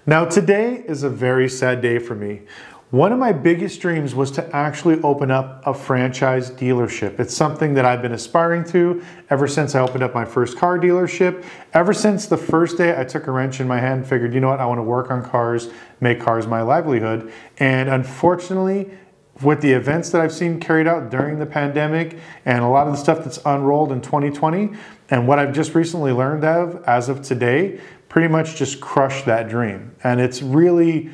Now today is a very sad day for me. One of my biggest dreams was to actually open up a franchise dealership. It's something that I've been aspiring to ever since I opened up my first car dealership. Ever since the first day I took a wrench in my hand and figured, you know what, I want to work on cars, make cars my livelihood. And unfortunately, with the events that I've seen carried out during the pandemic and a lot of the stuff that's unrolled in 2020 and what I've just recently learned of as of today, pretty much just crushed that dream. And it's really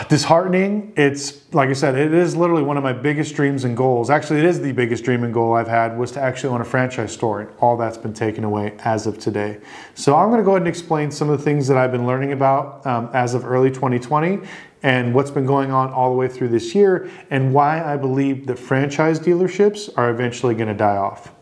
disheartening. It's, like I said, it is literally one of my biggest dreams and goals. Actually, it is the biggest dream and goal I've had, was to actually own a franchise store, and all that's been taken away as of today. So I'm gonna go ahead and explain some of the things that I've been learning about as of early 2020 and what's been going on all the way through this year and why I believe that franchise dealerships are eventually gonna die off.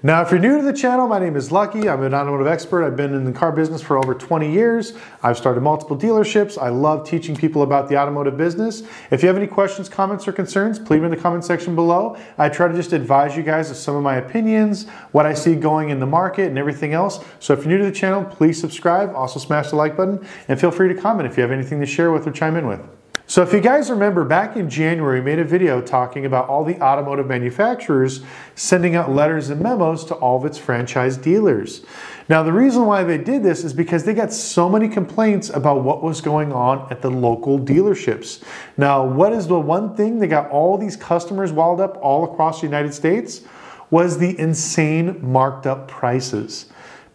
Now, if you're new to the channel, my name is Lucky. I'm an automotive expert. I've been in the car business for over 20 years. I've started multiple dealerships. I love teaching people about the automotive business. If you have any questions, comments, or concerns, please leave them in the comment section below. I try to just advise you guys of some of my opinions, what I see going in the market, and everything else. So if you're new to the channel, please subscribe. Also smash the like button, and feel free to comment if you have anything to share with or chime in with. So if you guys remember, back in January, we made a video talking about all the automotive manufacturers sending out letters and memos to all of its franchise dealers. Now, the reason why they did this is because they got so many complaints about what was going on at the local dealerships. Now, what is the one thing that got all these customers walled up all across the United States? Was the insane marked up prices.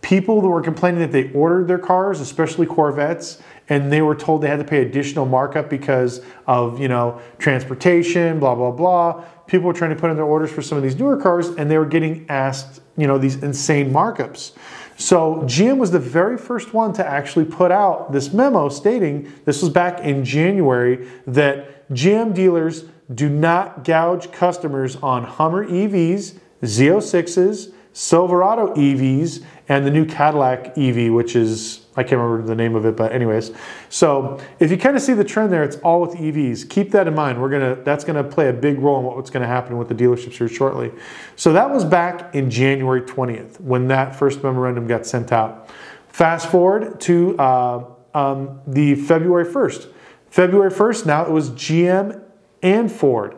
People that were complaining that they ordered their cars, especially Corvettes, and they were told they had to pay additional markup because of, you know, transportation, blah, blah, blah. People were trying to put in their orders for some of these newer cars and they were getting asked, you know, these insane markups. So GM was the very first one to actually put out this memo stating, this was back in January, that GM dealers do not gouge customers on Hummer EVs, Z06s, Silverado EVs, and the new Cadillac EV, which is, I can't remember the name of it, but anyways. So if you kind of see the trend there, it's all with EVs. Keep that in mind. That's gonna play a big role in what's gonna happen with the dealerships here shortly. So that was back in January 20th when that first memorandum got sent out. Fast forward to the February 1st. February 1st, now it was GM and Ford.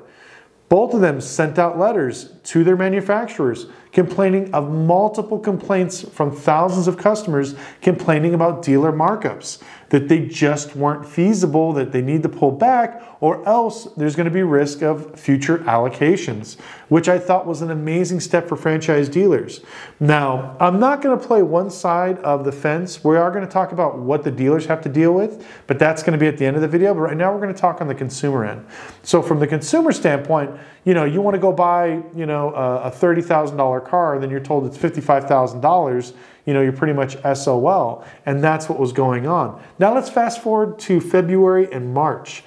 Both of them sent out letters to their manufacturers complaining of multiple complaints from thousands of customers complaining about dealer markups, that they just weren't feasible, that they need to pull back, or else there's going to be risk of future allocations, which I thought was an amazing step for franchise dealers. Now, I'm not going to play one side of the fence. We are going to talk about what the dealers have to deal with, but that's going to be at the end of the video. But right now we're going to talk on the consumer end. So from the consumer standpoint, you know, you want to go buy, you know, a $30,000 car, then you're told it's $55,000, you know, you're pretty much SOL. And that's what was going on. Now let's fast forward to February and March.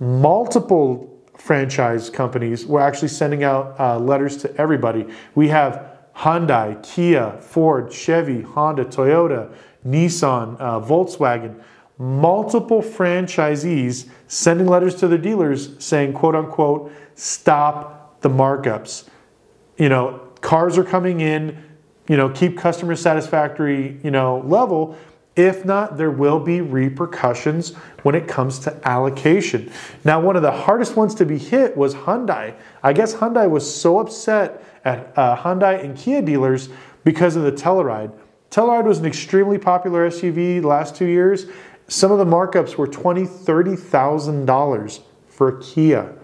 Multiple franchise companies were actually sending out letters to everybody. We have Hyundai, Kia, Ford, Chevy, Honda, Toyota, Nissan, Volkswagen. Multiple franchisees sending letters to their dealers saying, quote unquote, stop the markups. You know, cars are coming in, you know, keep customer satisfactory, you know, level. If not, there will be repercussions when it comes to allocation. Now, one of the hardest ones to be hit was Hyundai. I guess Hyundai was so upset at Hyundai and Kia dealers because of the Telluride. Telluride was an extremely popular SUV the last 2 years. Some of the markups were $20,000, $30,000 for a Kia.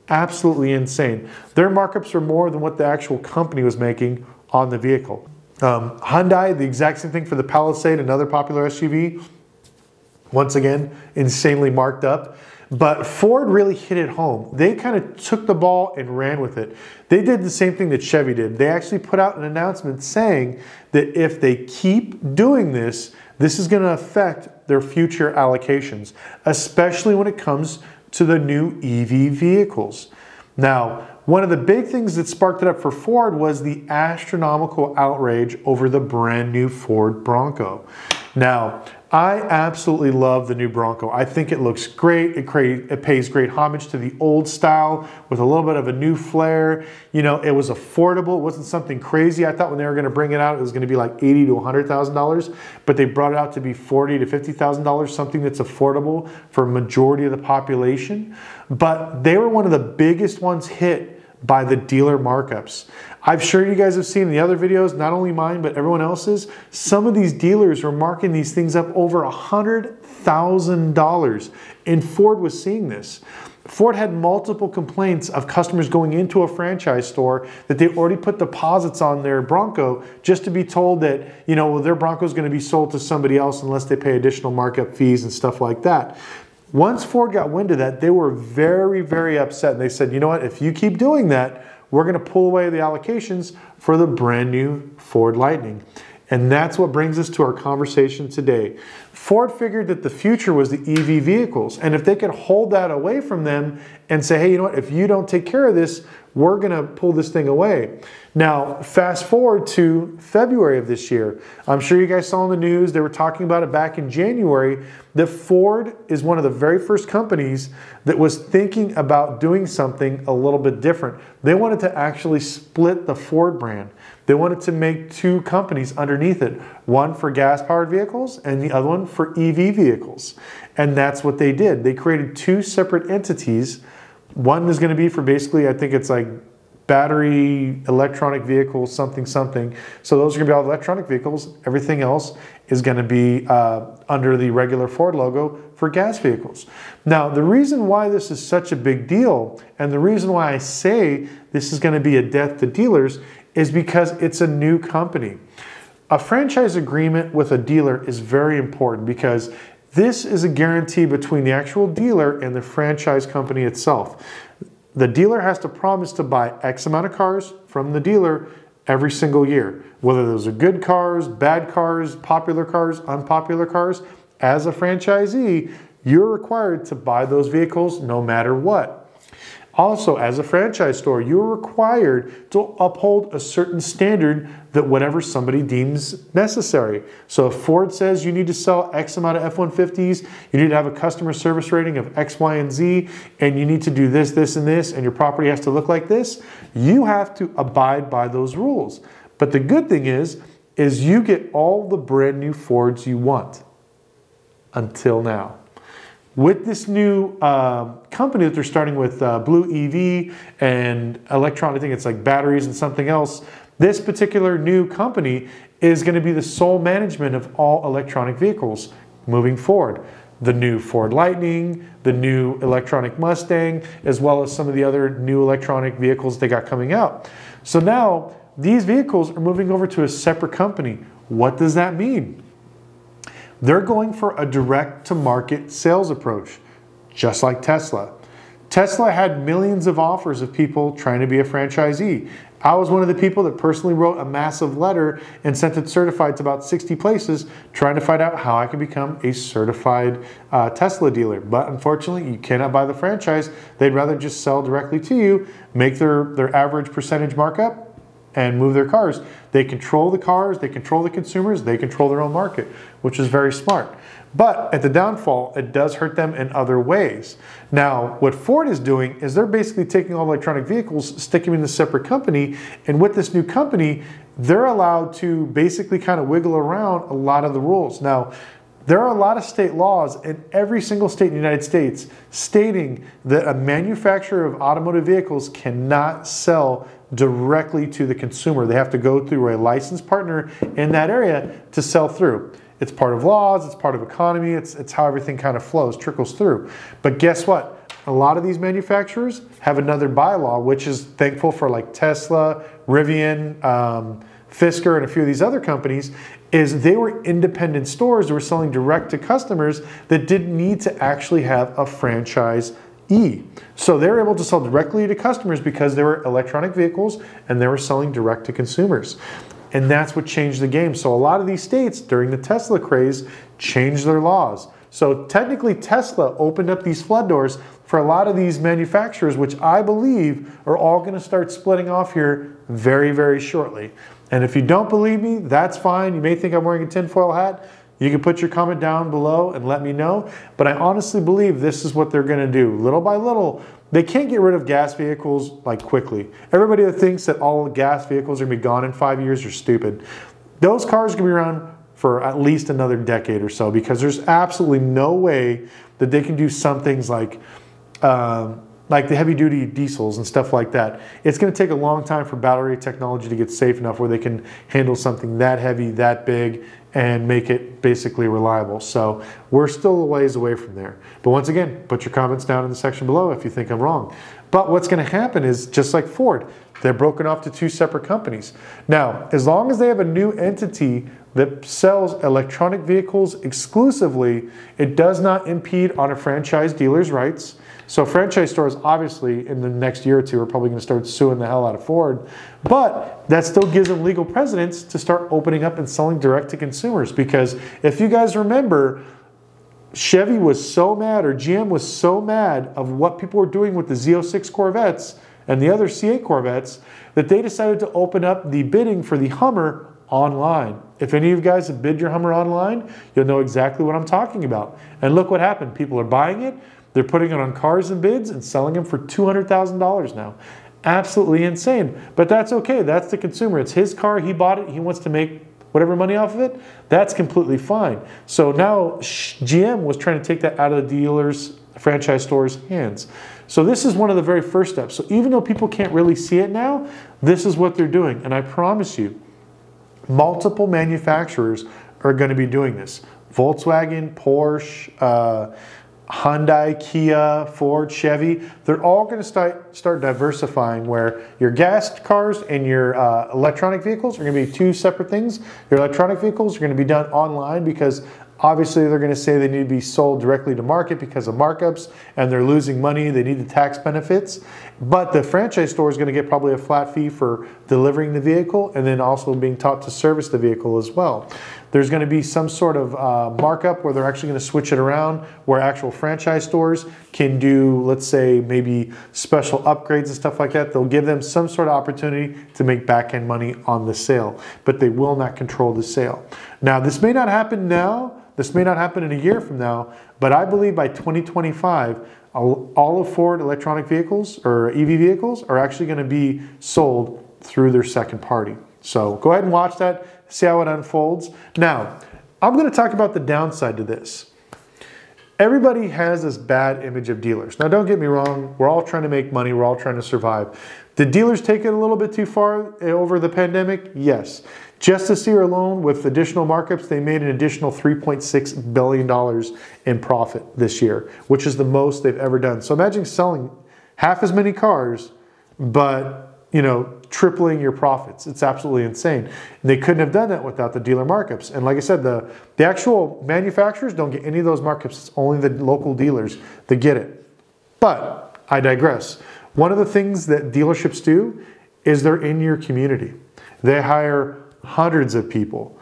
Absolutely insane. Their markups are more than what the actual company was making on the vehicle. Hyundai, the exact same thing for the Palisade, another popular SUV. Once again, insanely marked up. But Ford really hit it home. They kind of took the ball and ran with it. They did the same thing that Chevy did. They actually put out an announcement saying that if they keep doing this, this is going to affect their future allocations, especially when it comes to the new EV vehicles. Now, one of the big things that sparked it up for Ford was the astronomical outrage over the brand new Ford Bronco. Now, I absolutely love the new Bronco. I think it looks great. It pays great homage to the old style with a little bit of a new flair. You know, it was affordable. It wasn't something crazy. I thought when they were going to bring it out, it was going to be like $80,000 to $100,000, but they brought it out to be $40,000 to $50,000, something that's affordable for a majority of the population. But they were one of the biggest ones hit by the dealer markups. I'm sure you guys have seen in the other videos, not only mine, but everyone else's, some of these dealers were marking these things up over $100,000, and Ford was seeing this. Ford had multiple complaints of customers going into a franchise store that they already put deposits on their Bronco just to be told that, you know, well, their Bronco is going to be sold to somebody else unless they pay additional markup fees and stuff like that. Once Ford got wind of that, they were very, very upset. And they said, you know what, if you keep doing that, we're going to pull away the allocations for the brand new Ford Lightning. And that's what brings us to our conversation today. Ford figured that the future was the EV vehicles. And if they could hold that away from them and say, hey, you know what, if you don't take care of this, we're going to pull this thing away. Now, fast forward to February of this year. I'm sure you guys saw in the news, they were talking about it back in January, that Ford is one of the very first companies that was thinking about doing something a little bit different. They wanted to actually split the Ford brand. They wanted to make two companies underneath it, one for gas-powered vehicles and the other one for EV vehicles. And that's what they did. They created two separate entities. One is going to be for basically, I think it's like battery, electronic vehicles, something. So those are going to be all electronic vehicles. Everything else is going to be under the regular Ford logo for gas vehicles. Now, the reason why this is such a big deal, and the reason why I say this is going to be a death to dealers, is because it's a new company. A franchise agreement with a dealer is very important because this is a guarantee between the actual dealer and the franchise company itself. The dealer has to promise to buy X amount of cars from the dealer every single year. Whether those are good cars, bad cars, popular cars, unpopular cars, as a franchisee, you're required to buy those vehicles no matter what. Also, as a franchise store, you're required to uphold a certain standard that whatever somebody deems necessary. So if Ford says you need to sell X amount of F-150s, you need to have a customer service rating of X, Y, and Z, and you need to do this, this, and this, and your property has to look like this, you have to abide by those rules. But the good thing is you get all the brand new Fords you want until now. With this new company that they're starting with, Blue EV and electronic, I think it's like batteries and something else, this particular new company is going to be the sole management of all electronic vehicles moving forward. The new Ford Lightning, the new electronic Mustang, as well as some of the other new electronic vehicles they got coming out. So now these vehicles are moving over to a separate company. What does that mean? They're going for a direct-to-market sales approach, just like Tesla. Tesla had millions of offers of people trying to be a franchisee. I was one of the people that personally wrote a massive letter and sent it certified to about 60 places trying to find out how I could become a certified Tesla dealer. But unfortunately, you cannot buy the franchise. They'd rather just sell directly to you, make their average percentage markup, and move their cars. They control the cars, they control the consumers, they control their own market, which is very smart. But at the downfall, it does hurt them in other ways. Now, what Ford is doing is they're basically taking all electronic vehicles, sticking them in a separate company, and with this new company, they're allowed to basically kind of wiggle around a lot of the rules. Now, there are a lot of state laws in every single state in the United States stating that a manufacturer of automotive vehicles cannot sell directly to the consumer. They have to go through a licensed partner in that area to sell through. It's part of laws, it's part of economy, it's how everything kind of flows, trickles through. But guess what? A lot of these manufacturers have another bylaw, which is thankful for like Tesla, Rivian, Fisker, and a few of these other companies, is they were independent stores that were selling direct to customers that didn't need to actually have a franchisee. So they were able to sell directly to customers because they were electronic vehicles and they were selling direct to consumers. And that's what changed the game. So a lot of these states during the Tesla craze changed their laws. So technically Tesla opened up these flood doors for a lot of these manufacturers, which I believe are all going to start splitting off here very, very shortly. And if you don't believe me, that's fine. You may think I'm wearing a tinfoil hat. You can put your comment down below and let me know, but I honestly believe this is what they're gonna do. Little by little, they can't get rid of gas vehicles like quickly. Everybody that thinks that all gas vehicles are gonna be gone in 5 years are stupid. Those cars are gonna be around for at least another decade or so, because there's absolutely no way that they can do some things like the heavy duty diesels and stuff like that. It's going to take a long time for battery technology to get safe enough where they can handle something that heavy, that big, and make it basically reliable. So we're still a ways away from there. But once again, put your comments down in the section below if you think I'm wrong. But what's going to happen is, just like Ford, they're broken off to 2 separate companies. Now, as long as they have a new entity that sells electronic vehicles exclusively, it does not impede on a franchise dealer's rights. So franchise stores, obviously, in the next year or 2 are probably going to start suing the hell out of Ford. But that still gives them legal precedence to start opening up and selling direct to consumers. Because if you guys remember, Chevy was so mad, or GM was so mad of what people were doing with the Z06 Corvettes and the other C8 Corvettes, that they decided to open up the bidding for the Hummer online. If any of you guys have bid your Hummer online, you'll know exactly what I'm talking about. And look what happened. People are buying it. They're putting it on Cars and Bids and selling them for $200,000 now. Absolutely insane. But that's okay. That's the consumer. It's his car. He bought it. He wants to make whatever money off of it. That's completely fine. So now GM was trying to take that out of the dealers, franchise stores' hands. So this is one of the very first steps. So even though people can't really see it now, this is what they're doing. And I promise you, multiple manufacturers are going to be doing this. Volkswagen, Porsche, Hyundai, Kia, Ford, Chevy, they're all going to start diversifying, where your gas cars and your electronic vehicles are going to be 2 separate things. Your electronic vehicles are going to be done online, because obviously they're going to say they need to be sold directly to market because of markups, and they're losing money. They need the tax benefits. But the franchise store is going to get probably a flat fee for delivering the vehicle, and then also being taught to service the vehicle as well. There's going to be some sort of markup where they're actually going to switch it around, where actual franchise stores can do, let's say, maybe special upgrades and stuff like that. They'll give them some sort of opportunity to make back-end money on the sale, but they will not control the sale. Now, this may not happen now. This may not happen in a year from now, but I believe by 2025, all of Ford electronic vehicles or EV vehicles are actually going to be sold through their second party. So go ahead and watch that, see how it unfolds. Now, I'm going to talk about the downside to this. Everybody has this bad image of dealers. Now, don't get me wrong. We're all trying to make money. We're all trying to survive. Did dealers take it a little bit too far over the pandemic? Yes. Just this year alone, with additional markups, they made an additional $3.6 billion in profit this year, which is the most they've ever done. So imagine selling half as many cars, but, you know, tripling your profits. It's absolutely insane. And they couldn't have done that without the dealer markups. And like I said, the actual manufacturers don't get any of those markups. It's only the local dealers that get it. But I digress. One of the things that dealerships do is they're in your community. They hire hundreds of people.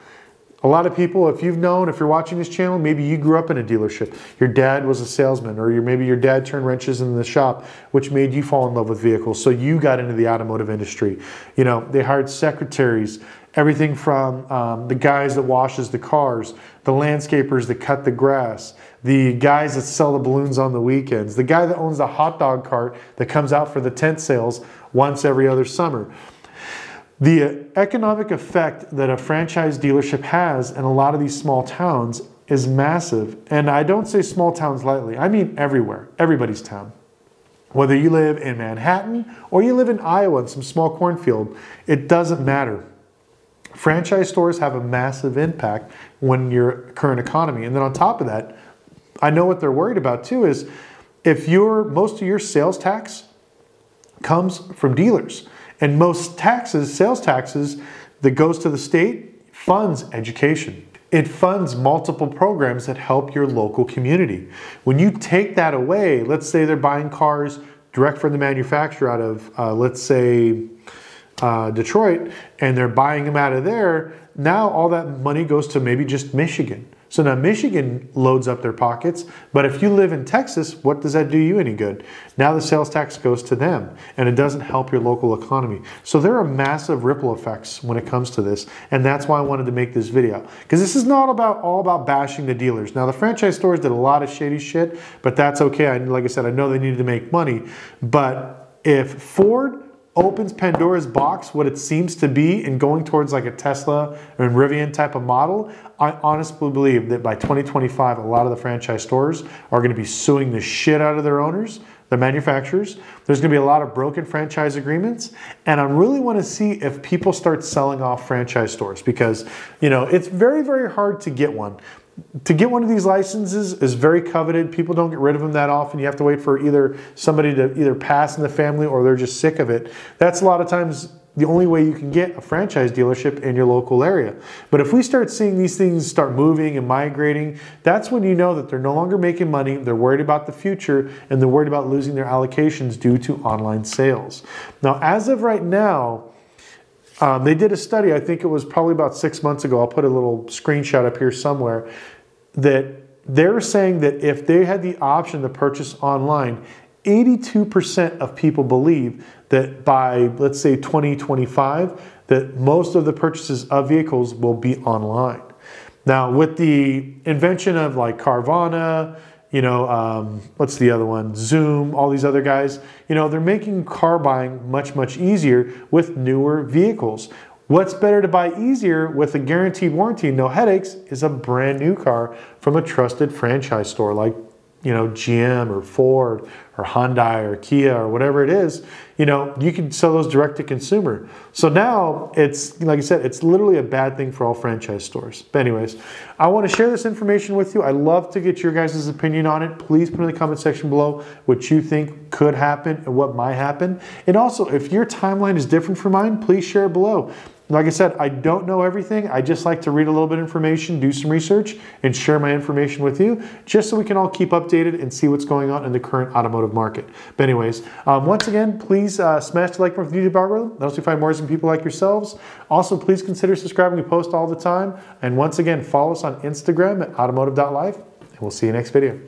A lot of people, if you're watching this channel, maybe you grew up in a dealership. Your dad was a salesman, or maybe your dad turned wrenches in the shop, which made you fall in love with vehicles. So you got into the automotive industry. You know, they hired secretaries, everything from the guys that washes the cars, the landscapers that cut the grass, the guys that sell the balloons on the weekends, the guy that owns the hot dog cart that comes out for the tent sales once every other summer. The economic effect that a franchise dealership has in a lot of these small towns is massive. And I don't say small towns lightly. I mean everywhere, everybody's town. Whether you live in Manhattan or you live in Iowa in some small cornfield, it doesn't matter. Franchise stores have a massive impact on your current economy. And then on top of that, I know what they're worried about too is if most of your sales tax comes from dealers. And most taxes, sales taxes that goes to the state funds education. It funds multiple programs that help your local community. When you take that away, let's say they're buying cars direct from the manufacturer out of, let's say, Detroit, and they're buying them out of there, now all that money goes to maybe just Michigan. So now Michigan loads up their pockets, but if you live in Texas, what does that do you any good? Now the sales tax goes to them, and it doesn't help your local economy. So there are massive ripple effects when it comes to this, and that's why I wanted to make this video. Because this is not all about bashing the dealers. Now the franchise stores did a lot of shady shit, but that's okay. Like I said, I know they needed to make money, but if Ford opens Pandora's box, what it seems to be, and going towards like a Tesla or Rivian type of model, I honestly believe that by 2025, a lot of the franchise stores are going to be suing the shit out of their owners, the manufacturers. There's going to be a lot of broken franchise agreements, and I really want to see if people start selling off franchise stores, because, you know, it's very, very hard to get one. To get one of these licenses is very coveted. People don't get rid of them that often. You have to wait for either somebody to either pass in the family or they're just sick of it. That's a lot of times the only way you can get a franchise dealership in your local area. But if we start seeing these things start moving and migrating, that's when you know that they're no longer making money, they're worried about the future, and they're worried about losing their allocations due to online sales. Now, as of right now, they did a study, I think it was probably about 6 months ago, I'll put a little screenshot up here somewhere, that they're saying that if they had the option to purchase online, 82% of people believe that by, let's say, 2025, that most of the purchases of vehicles will be online. Now, with the invention of like Carvana, you know, what's the other one? Zoom, all these other guys, you know, they're making car buying much, much easier with newer vehicles. What's better to buy easier with a guaranteed warranty and no headaches is a brand new car from a trusted franchise store like, you know, GM or Ford or Hyundai or Kia or whatever it is. You know, you can sell those direct to consumer. So now it's, like I said, it's literally a bad thing for all franchise stores. But anyways, I want to share this information with you. I love to get your guys' opinion on it. Please put in the comment section below what you think could happen and what might happen. And also, if your timeline is different from mine, please share it below. Like I said, I don't know everything. I just like to read a little bit of information, do some research, and share my information with you, just so we can all keep updated and see what's going on in the current automotive market. But anyways, once again, please smash the like button for the YouTube algorithm. That helps me find more amazing people like yourselves. Also, please consider subscribing. We post all the time. And once again, follow us on Instagram at automotive.life, and we'll see you next video.